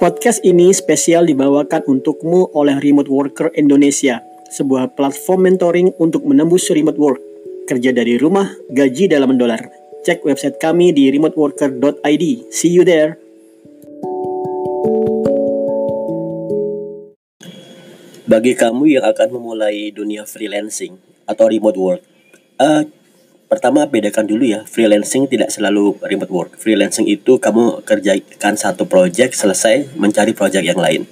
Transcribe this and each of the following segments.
Podcast ini spesial dibawakan untukmu oleh Remote Worker Indonesia, sebuah platform mentoring untuk menembus remote work. Kerja dari rumah, gaji dalam dolar. Cek website kami di remoteworker.id. See you there. Bagi kamu yang akan memulai dunia freelancing atau remote work, pertama bedakan dulu ya, freelancing tidak selalu remote work. Freelancing itu kamu kerjakan satu project, selesai mencari project yang lain.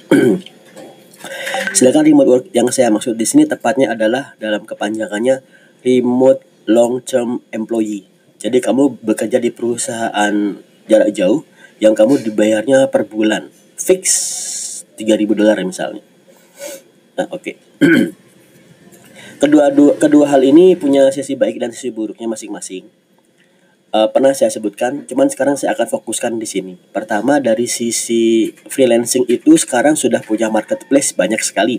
Sedangkan remote work yang saya maksud di sini tepatnya adalah dalam kepanjangannya remote long term employee. Jadi kamu bekerja di perusahaan jarak jauh yang kamu dibayarnya per bulan, fix $3.000 misalnya. Nah, oke. Kedua hal ini punya sisi baik dan sisi buruknya masing-masing. Pernah saya sebutkan, cuman sekarang saya akan fokuskan di sini. Pertama, dari sisi freelancing itu sekarang sudah punya marketplace banyak sekali.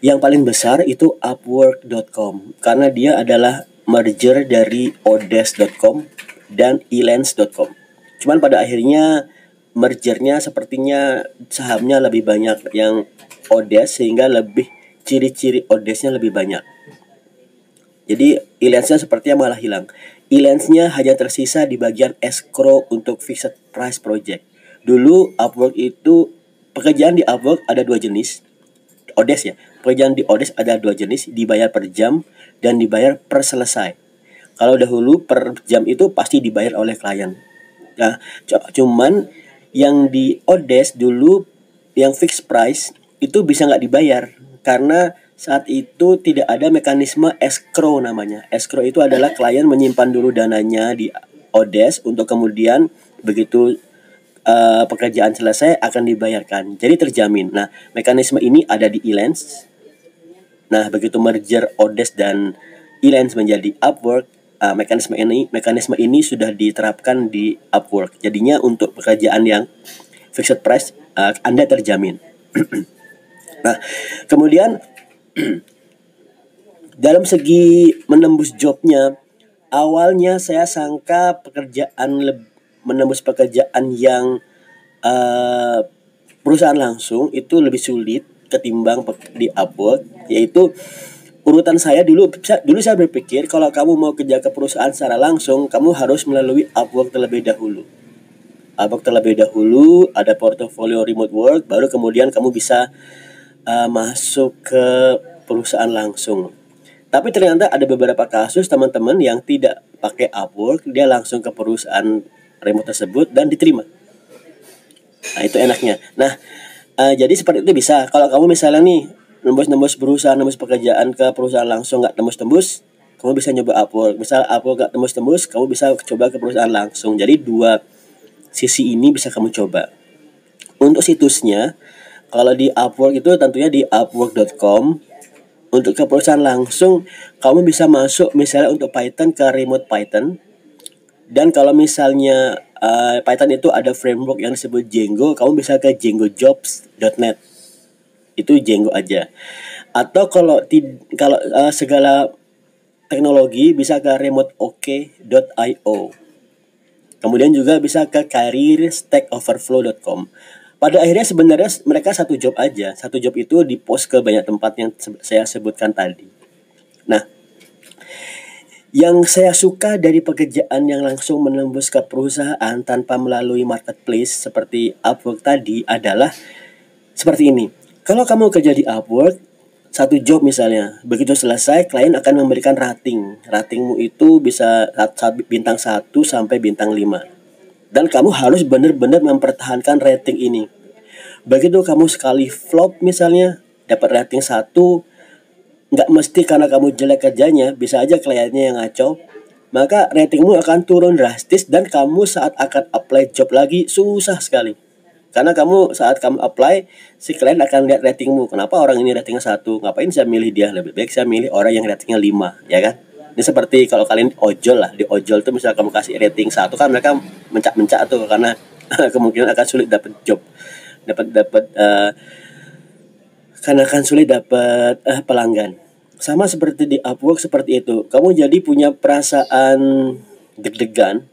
Yang paling besar itu Upwork.com, karena dia adalah merger dari Odesk.com dan Elance.com. Cuman pada akhirnya mergernya sepertinya sahamnya lebih banyak yang Odesk, sehingga lebih ciri-ciri Odesk-nya lebih banyak. Jadi Elance-nya sepertinya malah hilang. Elance-nya hanya tersisa di bagian escrow untuk fixed price project. Dulu Upwork itu, pekerjaan di Upwork ada dua jenis. Odesk ya. Pekerjaan di Odesk ada dua jenis, dibayar per jam dan dibayar per selesai. Kalau dahulu per jam itu pasti dibayar oleh klien. Nah, cuman yang di Odesk dulu yang fixed price itu bisa nggak dibayar karena saat itu tidak ada mekanisme escrow namanya. Escrow itu adalah klien menyimpan dulu dananya di Odesk untuk kemudian begitu pekerjaan selesai akan dibayarkan. Jadi terjamin. Nah, mekanisme ini ada di Elance. Nah, begitu merger Odesk dan Elance menjadi Upwork, mekanisme ini sudah diterapkan di Upwork. Jadinya untuk pekerjaan yang fixed price Anda terjamin. Nah, kemudian dalam segi menembus jobnya, awalnya saya sangka menembus pekerjaan yang perusahaan langsung itu lebih sulit ketimbang di Upwork, yaitu urutan saya dulu saya berpikir kalau kamu mau kerja ke perusahaan secara langsung, kamu harus melalui Upwork terlebih dahulu. Upwork terlebih dahulu, ada portofolio remote work, baru kemudian kamu bisa masuk ke perusahaan langsung. Tapi ternyata ada beberapa kasus teman-teman yang tidak pakai Upwork, dia langsung ke perusahaan remote tersebut dan diterima. Nah, itu enaknya. Nah, jadi seperti itu bisa. Kalau kamu misalnya nih nembus pekerjaan ke perusahaan langsung nggak tembus-tembus, kamu bisa nyoba Upwork. Misal Upwork nggak tembus-tembus, kamu bisa coba ke perusahaan langsung. Jadi dua sisi ini bisa kamu coba. Untuk situsnya, kalau di Upwork itu tentunya di upwork.com. Untuk ke perusahaan langsung, kamu bisa masuk misalnya untuk Python ke Remote Python. Dan kalau misalnya Python itu ada framework yang disebut Django, kamu bisa ke djangojobs.net. Itu Django aja. Atau kalau segala teknologi bisa ke remoteok.io. Kemudian juga bisa ke careerstackoverflow.com. Pada akhirnya sebenarnya mereka satu job aja. Satu job itu di-post ke banyak tempat yang saya sebutkan tadi. Nah, yang saya suka dari pekerjaan yang langsung menembus ke perusahaan tanpa melalui marketplace seperti Upwork tadi adalah seperti ini. Kalau kamu kerja di Upwork, satu job misalnya, begitu selesai klien akan memberikan rating. Ratingmu itu bisa bintang 1 sampai bintang 5. Dan kamu harus benar-benar mempertahankan rating ini. Begitu kamu sekali flop misalnya, dapat rating 1, nggak mesti karena kamu jelek kerjanya, bisa aja kliennya yang ngaco, maka ratingmu akan turun drastis dan kamu saat akan apply job lagi susah sekali. Karena saat kamu apply, si klien akan lihat ratingmu. Kenapa orang ini ratingnya 1? Ngapain saya milih dia? Lebih baik saya milih orang yang ratingnya 5, ya kan? Ini seperti kalau kalian ojol lah. Di ojol tuh misalnya kamu kasih rating 1 kan mereka mencak-mencak tuh karena kemungkinan akan sulit dapat job. Karena akan sulit dapat pelanggan. Sama seperti di Upwork seperti itu. Kamu jadi punya perasaan deg-degan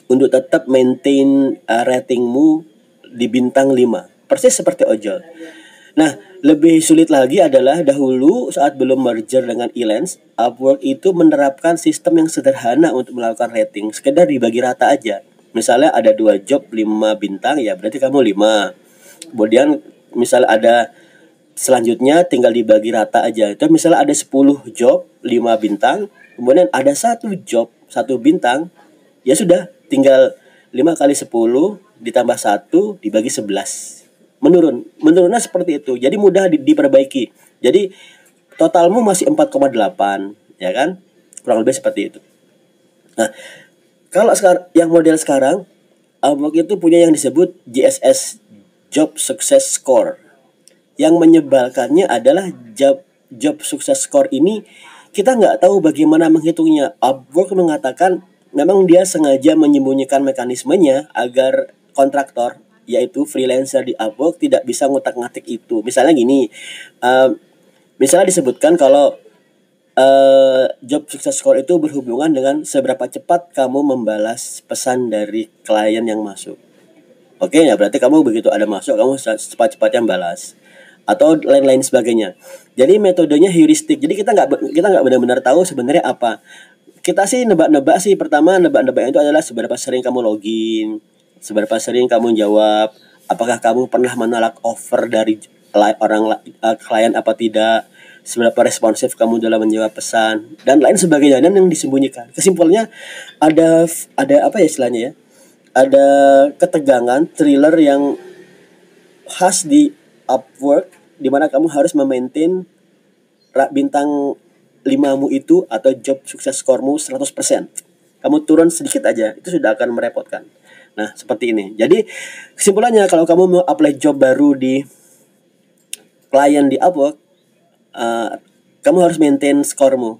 untuk tetap maintain ratingmu di bintang 5. Persis seperti ojol. Nah, lebih sulit lagi adalah dahulu saat belum merger dengan Elance, Upwork itu menerapkan sistem yang sederhana untuk melakukan rating, sekedar dibagi rata aja. Misalnya ada 2 job 5 bintang, ya berarti kamu 5. Kemudian misalnya ada selanjutnya tinggal dibagi rata aja. Itu misalnya ada 10 job 5 bintang, kemudian ada 1 job 1 bintang, ya sudah tinggal 5 kali 10 ditambah 1 dibagi 11. Menurunnya seperti itu. Jadi mudah diperbaiki. Jadi totalmu masih 4,8, ya kan? Kurang lebih seperti itu. Nah, kalau sekarang yang model sekarang, Upwork itu punya yang disebut JSS, Job Success Score. Yang menyebalkannya adalah job Success Score ini kita nggak tahu bagaimana menghitungnya. Upwork mengatakan memang dia sengaja menyembunyikan mekanismenya agar kontraktor, yaitu freelancer di Upwork, tidak bisa ngutak-ngatik itu. Misalnya gini, misalnya disebutkan kalau job success score itu berhubungan dengan seberapa cepat kamu membalas pesan dari klien yang masuk. Oke, ya berarti kamu begitu ada masuk, kamu cepat-cepatnya balas atau lain-lain sebagainya. Jadi metodenya heuristik. Jadi kita nggak benar-benar tahu sebenarnya apa. Kita sih nebak-nebak sih. Pertama, nebak-nebak itu adalah seberapa sering kamu login, seberapa sering kamu jawab, apakah kamu pernah menolak offer dari klien apa tidak, seberapa responsif kamu dalam menjawab pesan, dan lain sebagainya, dan yang disembunyikan. Kesimpulannya ada apa ya istilahnya ya? Ada ketegangan, thriller yang khas di Upwork, di mana kamu harus memaintain bintang 5mu itu atau job sukses skoremu 100%. Kamu turun sedikit aja, itu sudah akan merepotkan. Nah, seperti ini. Jadi, kesimpulannya kalau kamu mau apply job baru di klien di Upwork, kamu harus maintain skoremu.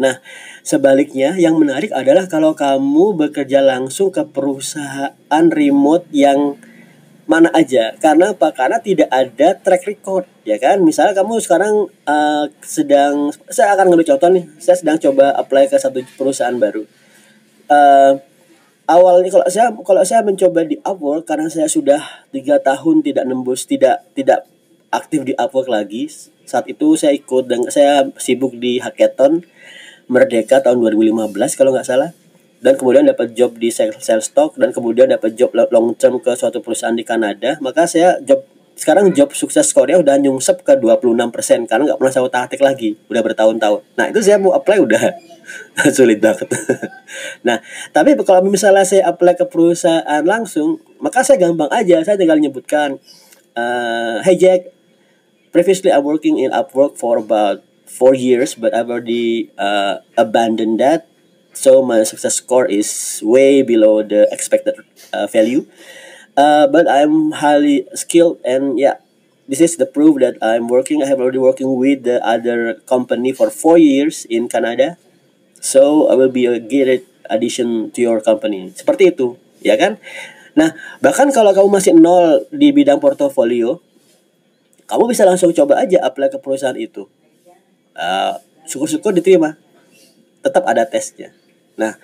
Nah, sebaliknya yang menarik adalah kalau kamu bekerja langsung ke perusahaan remote yang mana aja. Karena apa? Karena tidak ada track record, ya kan? Misalnya kamu sekarang saya akan ngambil contoh nih. Saya sedang coba apply ke satu perusahaan baru. Awalnya kalau saya mencoba di Upwork, karena saya sudah 3 tahun tidak aktif di Upwork lagi. Saat itu saya ikut dan saya sibuk di hackathon Merdeka tahun 2015 kalau nggak salah. Dan kemudian dapat job di Salesforce dan kemudian dapat job long term ke suatu perusahaan di Kanada. Maka sekarang job sukses skornya udah nyungsep ke 26% karena nggak pernah saya utak-atik lagi, udah bertahun-tahun. Nah, itu saya mau apply udah sulit banget. Nah, tapi kalau misalnya saya apply ke perusahaan langsung, maka saya gampang aja, saya tinggal nyebutkan, hey Jack, previously I'm working in Upwork for about 4 years, but I've already abandoned that, so my success score is way below the expected value. But I'm highly skilled, and yeah, this is the proof that I have already working with the other company for 4 years in Canada. So I will be a great addition to your company. Seperti itu, ya kan? Nah, bahkan kalau kamu masih nol di bidang portofolio, kamu bisa langsung coba aja apply ke perusahaan itu. Syukur-syukur diterima. Tetap ada tesnya. Nah,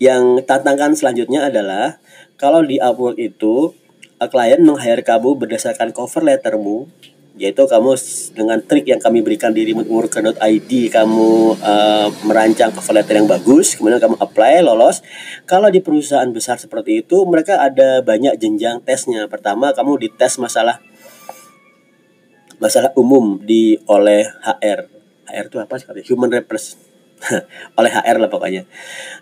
yang tantangan selanjutnya adalah kalau di Upwork itu klien meng-hire kamu berdasarkan cover lettermu, yaitu kamu dengan trik yang kami berikan di remoteworker.id, kamu merancang cover letter yang bagus, kemudian kamu apply, lolos. Kalau di perusahaan besar seperti itu, mereka ada banyak jenjang tesnya. Pertama, kamu dites masalah umum oleh HR. HR itu apa sih? Human Resources. Oleh HR lah pokoknya.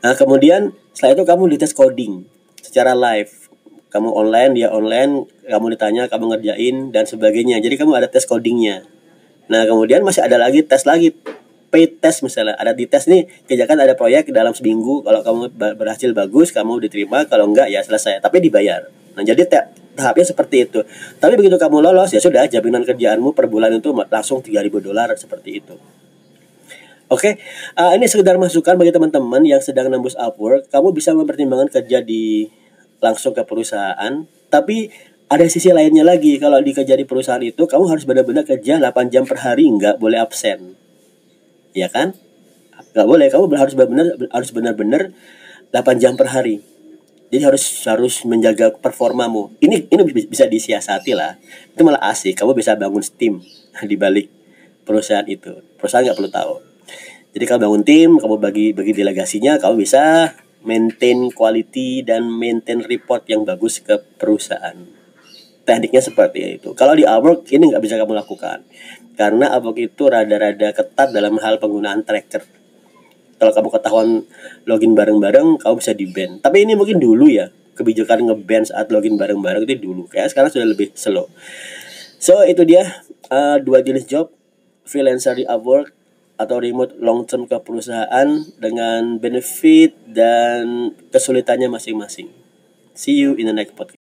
Nah, kemudian setelah itu kamu dites coding secara live. Kamu online, dia online, kamu ditanya, kamu ngerjain dan sebagainya. Jadi kamu ada tes codingnya. Nah, kemudian masih ada lagi tes lagi, paid test misalnya. Ada di tes nih, kerjakan ada proyek dalam seminggu. Kalau kamu berhasil bagus, kamu diterima. Kalau enggak ya selesai, tapi dibayar. Nah, jadi tahapnya seperti itu. Tapi begitu kamu lolos, ya sudah, jaminan kerjaanmu per bulan itu langsung $3.000 seperti itu. Oke, ini sekedar masukan bagi teman-teman yang sedang nembus Upwork. Kamu bisa mempertimbangkan kerja langsung ke perusahaan, tapi ada sisi lainnya lagi. Kalau kerja di perusahaan itu, kamu harus benar-benar kerja 8 jam per hari, nggak boleh absen. Ya kan? Nggak boleh, kamu harus benar-benar 8 jam per hari. Jadi harus menjaga performamu. Ini bisa disiasati lah. Itu malah asik. Kamu bisa bangun tim di balik perusahaan itu. Perusahaan nggak perlu tahu. Jadi kamu bangun tim, kamu bagi delegasinya, kamu bisa maintain quality dan maintain report yang bagus ke perusahaan. Tekniknya seperti itu. Kalau di Upwork ini nggak bisa kamu lakukan, karena Upwork itu rada-rada ketat dalam hal penggunaan tracker. Kalau kamu ketahuan login bareng-bareng, kamu bisa di-ban. Tapi ini mungkin dulu ya, kebijakan nge-ban saat login bareng-bareng itu dulu. Kayak sekarang sudah lebih slow. So itu dia dua jenis job, freelancer di Upwork atau remote long term ke perusahaan dengan benefit dan kesulitannya masing-masing. See you in the next podcast.